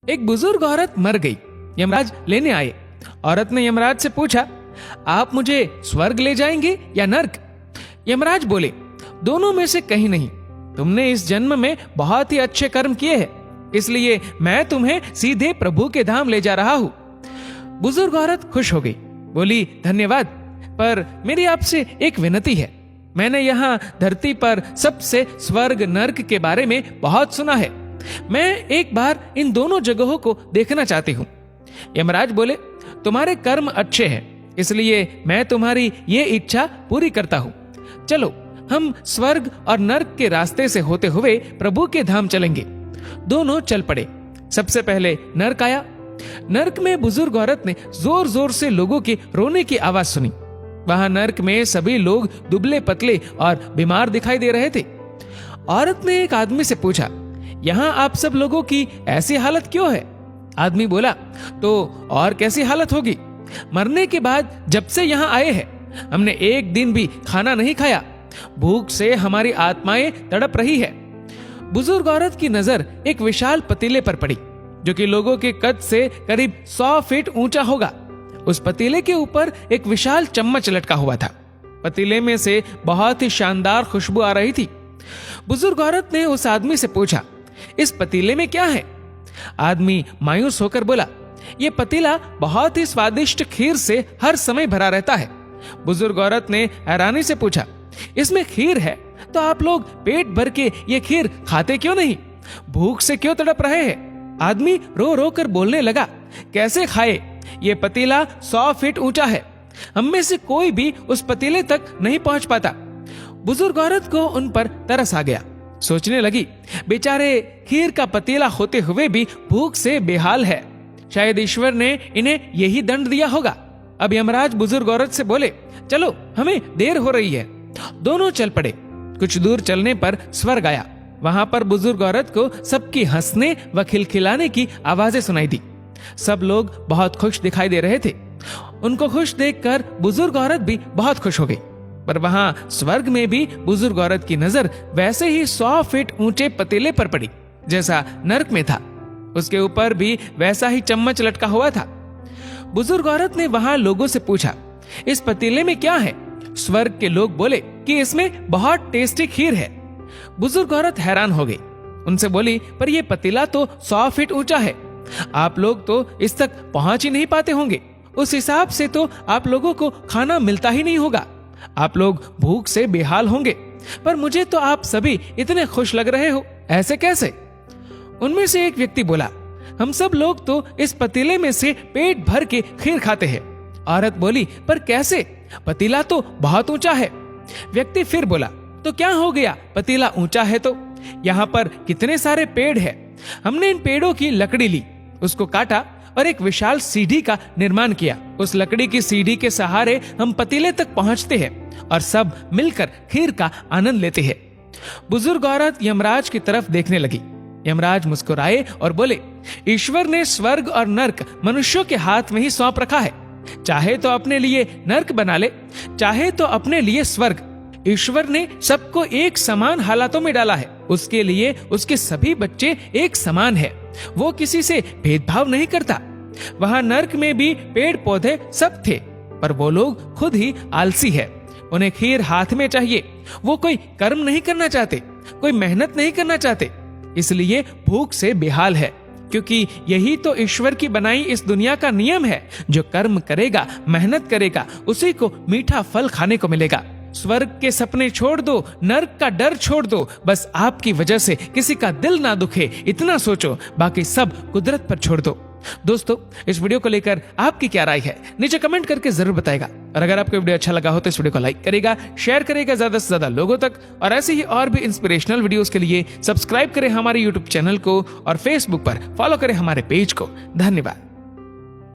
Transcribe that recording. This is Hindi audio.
एक बुजुर्ग औरत मर गई। यमराज लेने आए। औरत ने यमराज से पूछा, आप मुझे स्वर्ग ले जाएंगे या नर्क? यमराज बोले, दोनों में से कहीं नहीं। तुमने इस जन्म में बहुत ही अच्छे कर्म किए हैं, इसलिए मैं तुम्हें सीधे प्रभु के धाम ले जा रहा हूं। बुजुर्ग औरत खुश हो गई, बोली, धन्यवाद, पर मेरी आपसे एक विनती है। मैंने यहाँ धरती पर सबसे स्वर्ग नर्क के बारे में बहुत सुना है। मैं एक बार इन दोनों जगहों को देखना चाहती हूँ। यमराज बोले, तुम्हारे कर्म अच्छे हैं, इसलिए मैं तुम्हारी ये इच्छा पूरी करता हूँ। चलो हम स्वर्ग और नर्क के रास्ते से होते हुए प्रभु के धाम चलेंगे। दोनों चल पड़े। सबसे पहले नर्क आया। नर्क में बुजुर्ग औरत ने जोर जोर से लोगों के रोने की आवाज सुनी। वहां नर्क में सभी लोग दुबले पतले और बीमार दिखाई दे रहे थे। औरत ने एक आदमी से पूछा, यहाँ आप सब लोगों की ऐसी हालत क्यों है? आदमी बोला, तो और कैसी हालत होगी? मरने के बाद जब से यहाँ आए हैं हमने एक दिन भी खाना नहीं खाया। भूख से हमारी आत्माएं तड़प रही है। बुजुर्ग औरत की नजर एक विशाल पतीले पर पड़ी, जो कि लोगों के कद से करीब 100 फीट ऊंचा होगा। उस पतीले के ऊपर एक विशाल चम्मच लटका हुआ था। पतीले में से बहुत ही शानदार खुशबू आ रही थी। बुजुर्ग औरत ने उस आदमी से पूछा, इस पतीले में क्या है? आदमी मायूस होकर बोला, यह पतीला बहुत ही स्वादिष्ट खीर से हर समय भरा रहता है। बुजुर्ग औरत ने हैरानी से पूछा, इसमें खीर है तो आप लोग पेट भर के ये खीर खाते क्यों नहीं? भूख से क्यों तड़प रहे हैं? आदमी रो रो कर बोलने लगा, कैसे खाए? ये पतीला 100 फीट ऊंचा है, हम में से कोई भी उस पतीले तक नहीं पहुंच पाता। बुजुर्ग औरत को उन पर तरस आ गया। सोचने लगी, बेचारे खीर का पतीला होते हुए भी भूख से बेहाल है। शायद ईश्वर ने इन्हें यही दंड दिया होगा। अब यमराज बुजुर्ग औरत से बोले, चलो हमें देर हो रही है। दोनों चल पड़े। कुछ दूर चलने पर स्वर्ग आया। वहां पर बुजुर्ग औरत को सबकी हंसने व खिलखिलाने की आवाजें सुनाई दी। सब लोग बहुत खुश दिखाई दे रहे थे। उनको खुश देखकर बुजुर्ग औरत भी बहुत खुश हो गई। पर वहां स्वर्ग में भी बुजुर्ग औरत की नजर वैसे ही 100 फीट ऊंचे पतीले पर पड़ी जैसा नर्क में था। उसके ऊपर भी वैसा ही चम्मच लटका हुआ था। बुजुर्ग औरत ने वहां लोगों से पूछा, इस पतीले में क्या है? स्वर्ग के लोग बोले कि इसमें बहुत टेस्टी खीर है। बुजुर्ग औरत हैरान हो गई। उनसे बोली, पर यह पतीला तो 100 फीट ऊंचा है, आप लोग तो इस तक पहुंच ही नहीं पाते होंगे। उस हिसाब से तो आप लोगों को खाना मिलता ही नहीं होगा। आप लोग भूख से बेहाल होंगे। पर मुझे तो आप सभी इतने खुश लग रहे हो, ऐसे कैसे? उनमें से एक व्यक्ति बोला, हम सब लोग तो इस पतीले में से पेट भर के खीर खाते हैं। औरत बोली, पर कैसे? पतीला तो बहुत ऊंचा है। व्यक्ति फिर बोला, तो क्या हो गया? पतीला ऊंचा है तो यहाँ पर कितने सारे पेड़ हैं। हमने इन पेड़ों की लकड़ी ली, उसको काटा और एक विशाल सीढ़ी का निर्माण किया। उस लकड़ी की सीढ़ी के सहारे हम पतीले तक पहुंचते हैं और सब मिलकर खीर का आनंद लेते हैं। बुजुर्ग औरत यमराज की तरफ देखने लगी। यमराज मुस्कुराए और बोले, ईश्वर ने स्वर्ग और नर्क मनुष्यों के हाथ में ही सौंप रखा है। चाहे तो अपने लिए नर्क बना ले, चाहे तो अपने लिए स्वर्ग। ईश्वर ने सबको एक समान हालातों में डाला है। उसके लिए उसके सभी बच्चे एक समान है। वो किसी से भेदभाव नहीं करता। वहां नर्क में भी पेड़ पौधे सब थे, पर वो लोग खुद ही आलसी है। उन्हें खीर हाथ में चाहिए। वो कोई कर्म नहीं करना चाहते, कोई मेहनत नहीं करना चाहते, इसलिए भूख से बेहाल है। क्योंकि यही तो ईश्वर की बनाई इस दुनिया का नियम है। जो कर्म करेगा, मेहनत करेगा, उसी को मीठा फल खाने को मिलेगा। स्वर्ग के सपने छोड़ दो, नर्क का डर छोड़ दो। बस आपकी वजह से किसी का दिल ना दुखे, इतना सोचो। बाकी सब कुदरत पर छोड़ दो। दोस्तों, इस वीडियो को लेकर आपकी क्या राय है, नीचे कमेंट करके जरूर बताएगा। और अगर आपको वीडियो अच्छा लगा हो तो इस वीडियो को लाइक करेगा, शेयर करेगा ज्यादा से ज्यादा लोगों तक। और ऐसे ही और भी इंस्पिरेशनल वीडियोस के लिए सब्सक्राइब करें हमारे यूट्यूब चैनल को और फेसबुक पर फॉलो करें हमारे पेज को। धन्यवाद।